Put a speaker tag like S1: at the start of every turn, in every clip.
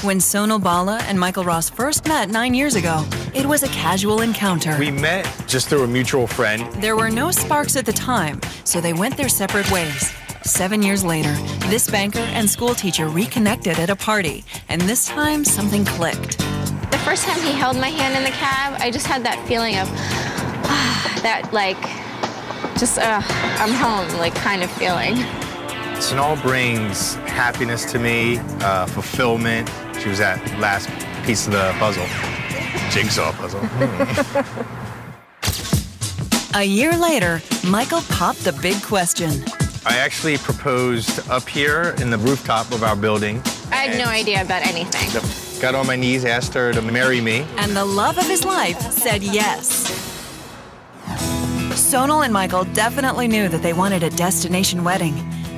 S1: When Sonal, Bhalla, and Michael Ross first met 9 years ago, it was a casual encounter.
S2: We met just through a mutual friend.
S1: There were no sparks at the time, so they went their separate ways. 7 years later, this banker and school teacher reconnected at a party, and this time something clicked.
S3: The first time he held my hand in the cab, I just had that feeling of, that like, just, I'm home, like, kind of feeling.
S2: Sonal brings happiness to me, fulfillment. She was that last piece of the puzzle. Jigsaw puzzle.
S1: A year later, Michael popped the big question.
S2: I actually proposed up here in the rooftop of our building.
S3: I had no idea about anything.
S2: Got on my knees, asked her to marry me.
S1: And the love of his life said yes. Sonal and Michael definitely knew that they wanted a destination wedding,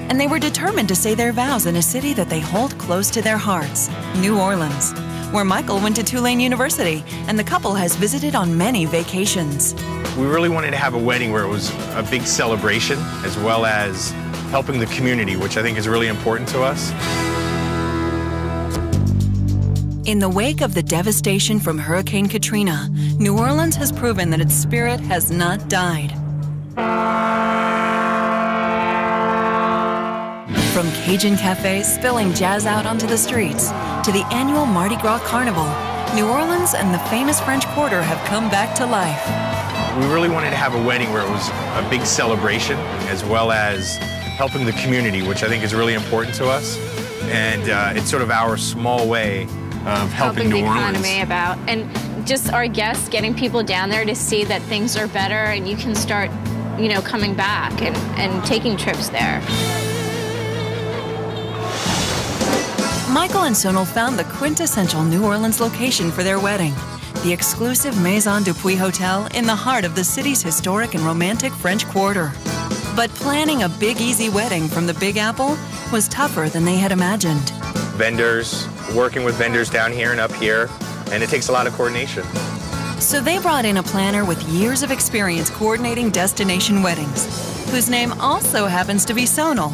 S1: and they were determined to say their vows in a city that they hold close to their hearts, New Orleans, where Michael went to Tulane University, and the couple has visited on many vacations.
S2: We really wanted to have a wedding where it was a big celebration, as well as helping the community, which I think is really important to us.
S1: In the wake of the devastation from Hurricane Katrina, New Orleans has proven that its spirit has not died. From Cajun cafes spilling jazz out onto the streets, to the annual Mardi Gras Carnival, New Orleans and the famous French Quarter have come back to life.
S2: We really wanted to have a wedding where it was a big celebration, as well as helping the community, which I think is really important to us. And it's sort of our small way of helping New Orleans.
S3: The economy about, and just our guests, getting people down there to see that things are better and you can start, you know, coming back and taking trips there.
S1: Michael and Sonal found the quintessential New Orleans location for their wedding, the exclusive Maison Dupuis Hotel in the heart of the city's historic and romantic French Quarter. But planning a big, easy wedding from the Big Apple was tougher than they had imagined.
S2: Vendors, working with vendors down here and up here, and it takes a lot of coordination.
S1: So they brought in a planner with years of experience coordinating destination weddings, whose name also happens to be Sonal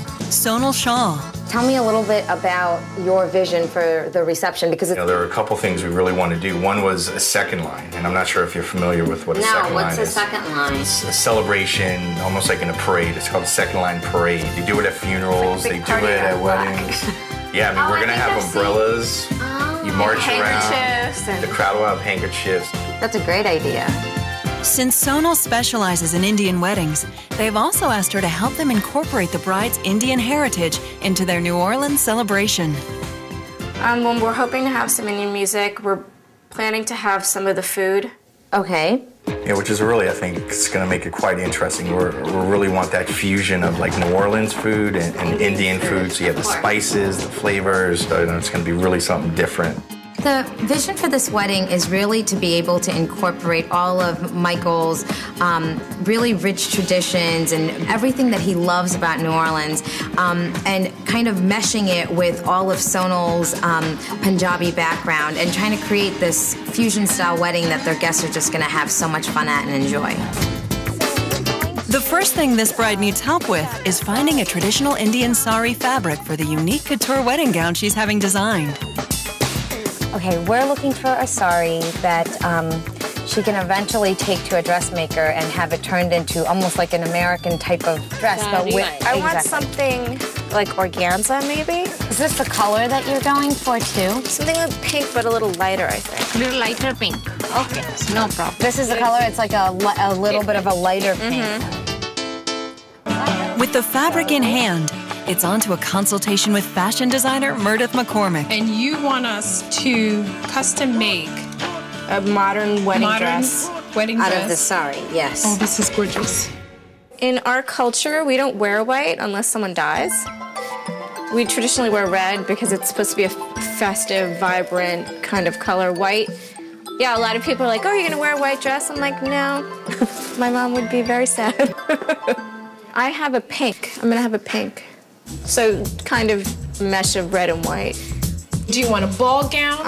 S1: J.
S4: Tell me a little bit about your vision for the reception, because it's...
S2: there are a couple things we really want to do. One was a second line, and I'm not sure if you're familiar with what a second line is.
S4: No, what's a second line?
S2: It's a celebration, almost like in a parade. It's called a second line parade. They do it at funerals, they do it at weddings. Yeah, I mean, we're going to have umbrellas. You march around. The crowd will have handkerchiefs.
S4: That's a great idea.
S1: Since Sonal specializes in Indian weddings, they've also asked her to help them incorporate the bride's Indian heritage into their New Orleans celebration.
S3: When we're hoping to have some Indian music, we're planning to have some of the food.
S4: Okay.
S2: Yeah, which is really, I think, it's going to make it quite interesting. We really want that fusion of like New Orleans food and Indian food. So you have the spices, the flavors. So, it's going to be really something different.
S4: The vision for this wedding is really to be able to incorporate all of Michael's really rich traditions and everything that he loves about New Orleans, and kind of meshing it with all of Sonal's Punjabi background and trying to create this fusion-style wedding that their guests are just going to have so much fun at and enjoy.
S1: The first thing this bride needs help with is finding a traditional Indian sari fabric for the unique couture wedding gown she's having designed.
S4: Okay, we're looking for a sari that she can eventually take to a dressmaker and have it turned into almost like an American type of dress. But with,
S3: I want something like organza, maybe.
S4: Is this the color that you're going for, too?
S3: Something with pink, but a little lighter, I think.
S4: A little lighter pink. Okay, no problem. This is the color, it's like a little bit of a lighter pink.
S1: With the fabric in hand, it's on to a consultation with fashion designer Meredith McCormick.
S5: And you want us to custom make
S3: a modern wedding dress.
S4: Out of the sari, yes.
S5: Oh, this is gorgeous.
S3: In our culture, we don't wear white unless someone dies. We traditionally wear red because it's supposed to be a festive, vibrant kind of color. White, yeah, a lot of people are like, oh, you're gonna wear a white dress? I'm like, no. My mom would be very sad. I have a pink. I'm gonna have a pink. So kind of mesh of red and white.
S5: Do you want a ball gown?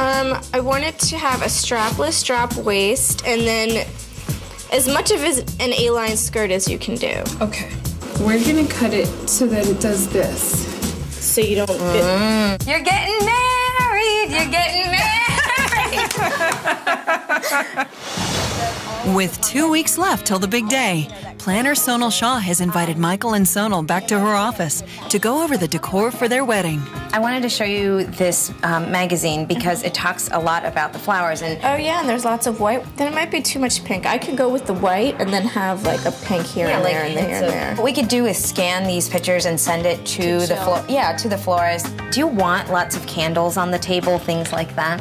S3: I want it to have a strapless strap waist and then as much of an A-line skirt as you can do.
S5: Okay. We're gonna cut it so that it does this.
S3: So you don't fit.
S4: You're getting married! married! You're getting married!
S1: With 2 weeks left till the big day, planner Sonal Shah has invited Michael and Sonal back to her office to go over the decor for their wedding.
S4: I wanted to show you this magazine because it talks a lot about the flowers. And
S3: oh yeah, and there's lots of white. Then it might be too much pink. I could go with the white and then have like a pink here and there and there and there.
S4: What we could do is scan these pictures and send it to the to the florist. Do you want lots of candles on the table, things like that?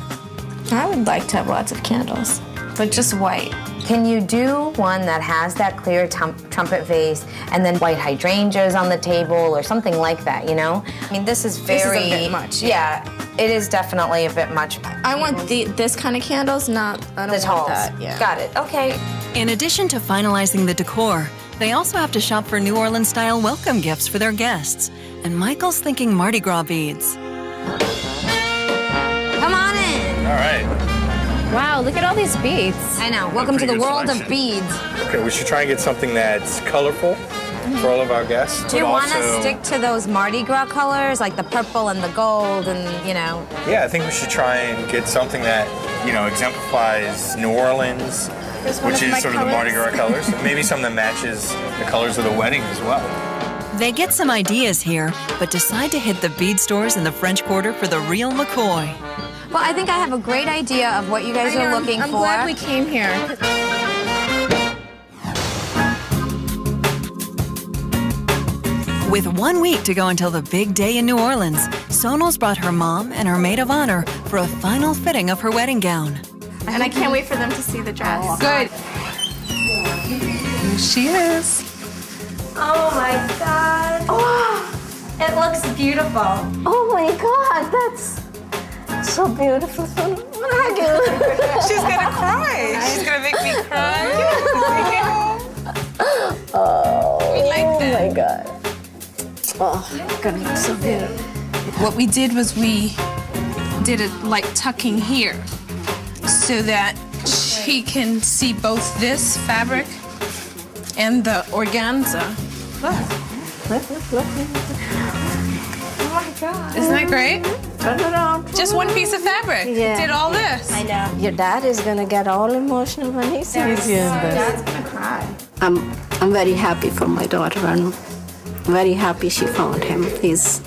S3: I would like to have lots of candles, but just white.
S4: Can you do one that has that clear trumpet vase and then white hydrangeas on the table or something like that, you know? I mean, this is very...
S3: This is a bit much.
S4: Yeah, it is definitely a bit much.
S3: I want this kind of candles, not... I don't want that. Yeah.
S4: Got it, okay.
S1: In addition to finalizing the decor, they also have to shop for New Orleans-style welcome gifts for their guests. And Michael's thinking Mardi Gras beads.
S4: Come on in.
S2: All right.
S3: Wow, look at all these beads.
S4: I know. Welcome to the world of beads.
S2: Okay, we should try and get something that's colorful for all of our guests.
S4: Do you want to stick to those Mardi Gras colors, like the purple and the gold and, you know?
S2: Yeah, I think we should try and get something that, you know, exemplifies New Orleans, which is sort of the Mardi Gras colors. And maybe something that matches the colors of the wedding as well.
S1: They get some ideas here, but decide to hit the bead stores in the French Quarter for the real McCoy.
S4: Well, I think I have a great idea of what you guys are looking for.
S3: I'm glad we came here.
S1: With 1 week to go until the big day in New Orleans, Sonal's brought her mom and her maid of honor for a final fitting of her wedding gown.
S3: And I can't wait for them to see the dress.
S5: Good. Here she is.
S3: Oh my God. Oh, it looks beautiful. Oh my God, that's so beautiful.
S5: She's gonna cry. She's gonna make me cry.
S3: Oh,
S5: we like that.
S3: Oh my God. Oh, it's gonna look so beautiful.
S5: What we did was we did it like tucking here so that she can see both this fabric and the organza. Look.
S3: Look. Oh my God.
S5: Isn't that great?
S3: Turn it on.
S5: Just one piece of fabric.
S3: Yeah.
S5: Did all this.
S3: I know. Your dad is gonna get all emotional when he sees you. Dad's gonna cry.
S6: I'm very happy for my daughter. I'm very happy she found him. He's...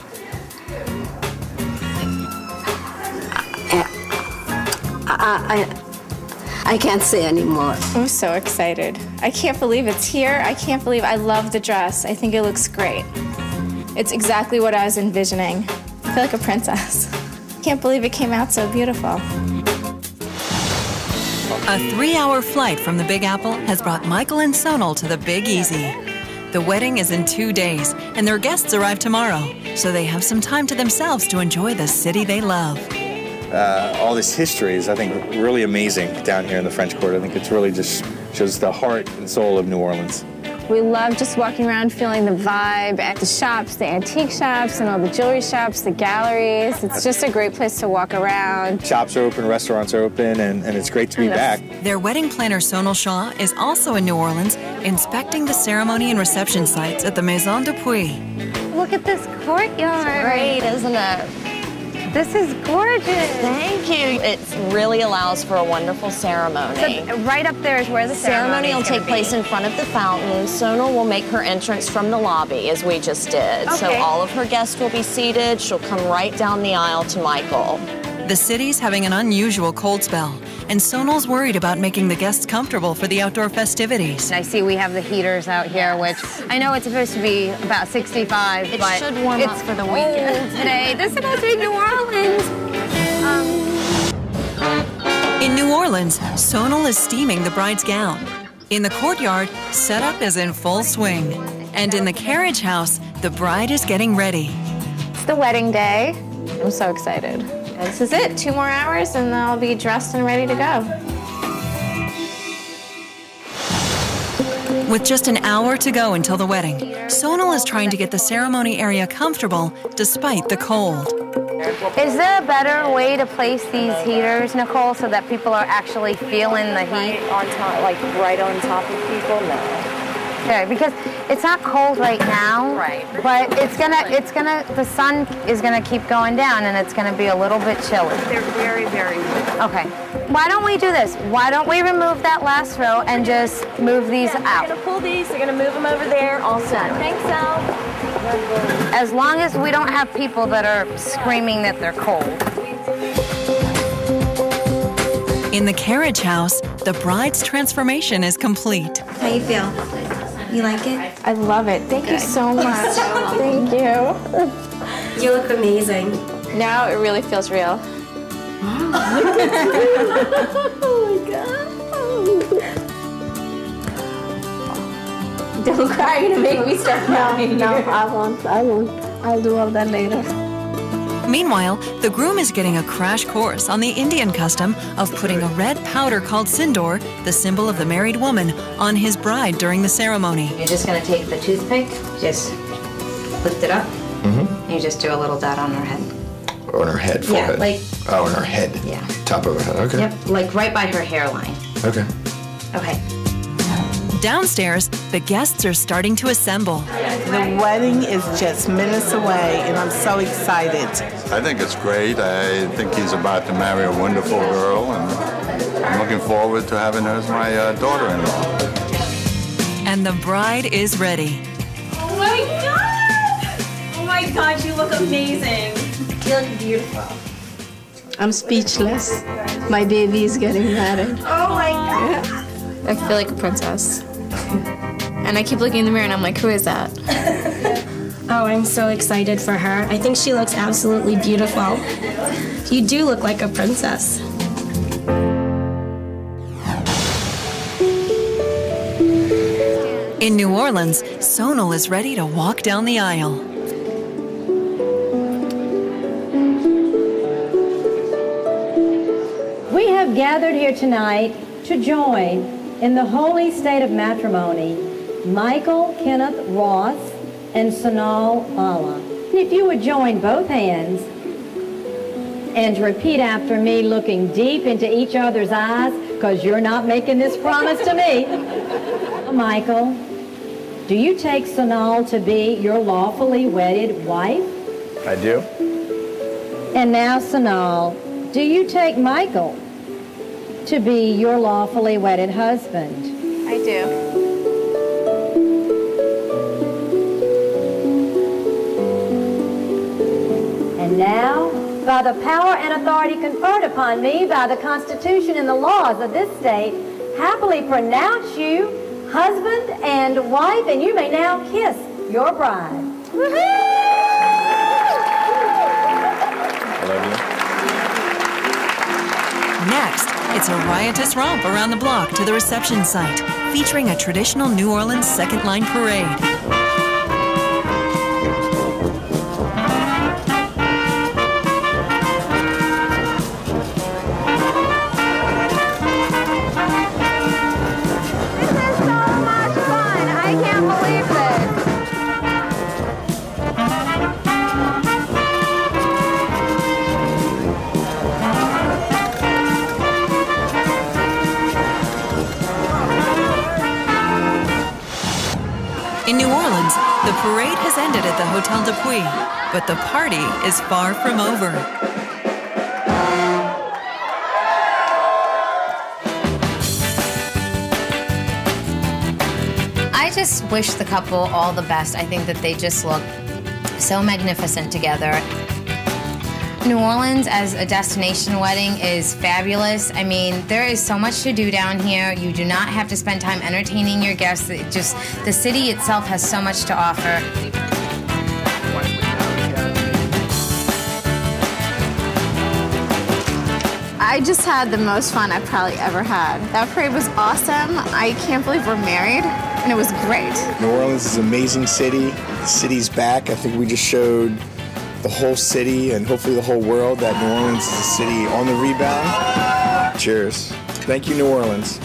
S6: I can't say anymore.
S3: I'm so excited. I can't believe it's here. I love the dress. I think it looks great. It's exactly what I was envisioning. I feel like a princess. Can't believe it came out so beautiful.
S1: A 3-hour flight from the Big Apple has brought Michael and Sonal to the Big Easy. The wedding is in 2 days, and their guests arrive tomorrow, so they have some time to themselves to enjoy the city they love.
S2: All this history is, I think, really amazing down here in the French Quarter. I think it's really just shows the heart and soul of New Orleans.
S3: We love just walking around feeling the vibe at the shops, the antique shops and all the jewelry shops, the galleries. It's just a great place to walk around.
S2: Shops are open, restaurants are open, and it's great to be back.
S1: Their wedding planner, Sonal Shah, is also in New Orleans, inspecting the ceremony and reception sites at the Maison du Puy.
S3: Look at this courtyard.
S7: Great, isn't it?
S3: This is gorgeous.
S7: Thank you. It really allows for a wonderful ceremony.
S3: So right up there is where the
S7: ceremony will take place in front of the fountain. Sonal will make her entrance from the lobby, as we just did.
S3: Okay.
S7: So all of her guests will be seated. She'll come right down the aisle to Michael.
S1: The city's having an unusual cold spell, and Sonal's worried about making the guests comfortable for the outdoor festivities.
S4: I see we have the heaters out here, which I know it's supposed to be about 65,
S7: It
S4: but
S7: should warm up for the weekend.
S4: today. This is supposed to be New Orleans.
S1: In New Orleans, Sonal is steaming the bride's gown. In the courtyard, setup is in full swing. And in the carriage house, the bride is getting ready.
S3: It's the wedding day. I'm so excited. This is it. 2 more hours and I'll be dressed and ready to go.
S1: With just an hour to go until the wedding, Sonal is trying to get the ceremony area comfortable despite the cold.
S4: Is there a better way to place these heaters, Nicole, so that people are actually feeling the heat?
S7: On top, like right on top of people? No.
S4: fair because it's not cold right now.
S7: Right.
S4: But the sun is gonna keep going down and it's gonna be a little bit chilly.
S7: They're very, very weak.
S4: Okay. Why don't we do this? Why don't we remove that last row and just move these out?
S7: They're gonna pull these, they're gonna move them over there. All set. Thanks, Al.
S4: As long as we don't have people that are screaming that they're cold.
S1: In the carriage house, the bride's transformation is complete.
S8: How you feel? You like it?
S3: I love it. Thank you so much. Thank you.
S8: You look amazing.
S3: Now it really feels real.
S8: Oh my God.
S3: Don't cry, you're gonna make me start crying.
S6: No, I won't. I'll do all that later.
S1: Meanwhile, the groom is getting a crash course on the Indian custom of putting a red powder called sindoor, the symbol of the married woman, on his bride during the ceremony.
S4: You're just gonna take the toothpick, just lift it up, and you just do a little dot on her head.
S2: On her head, forehead.
S4: Yeah, like...
S2: Oh, on her head.
S4: Yeah.
S2: Top of her head, okay.
S4: Yep, like right by her hairline.
S2: Okay.
S4: Okay.
S1: Downstairs, the guests are starting to assemble.
S9: The wedding is just minutes away, and I'm so excited.
S10: I think it's great. I think he's about to marry a wonderful girl, and I'm looking forward to having her as my daughter-in-law.
S1: And the bride is ready.
S7: Oh my God! Oh my God, you look amazing.
S8: You look beautiful.
S6: I'm speechless. My baby is getting married.
S8: Oh my God.
S3: I feel like a princess. And I keep looking in the mirror and I'm like, who is that?
S8: Oh, I'm so excited for her. I think she looks absolutely beautiful. You do look like a princess.
S1: In New Orleans, Sonal is ready to walk down the aisle.
S11: We have gathered here tonight to join in the holy state of matrimony, Michael Kenneth Ross and Sonal Bhalla. If you would join both hands and repeat after me, looking deep into each other's eyes, because you're not making this promise to me. Michael, do you take Sonal to be your lawfully wedded wife?
S2: I do.
S11: And now, Sonal, do you take Michael to be your lawfully wedded husband?
S3: I do.
S11: And now, by the power and authority conferred upon me by the Constitution and the laws of this state, happily pronounce you husband and wife, and you may now kiss your bride.
S2: I love you.
S1: Next, it's a riotous romp around the block to the reception site, featuring a traditional New Orleans second line parade. In New Orleans, the parade has ended at the Hotel Dupuy, but the party is far from over.
S4: I just wish the couple all the best. I think that they just look so magnificent together. New Orleans as a destination wedding is fabulous. I mean, there is so much to do down here. You do not have to spend time entertaining your guests. The city itself has so much to offer.
S3: I just had the most fun I've probably ever had. That parade was awesome. I can't believe we're married, and it was great.
S12: New Orleans is an amazing city. The city's back. I think we just showed the whole city and hopefully the whole world that New Orleans is a city on the rebound. Cheers. Thank you, New Orleans.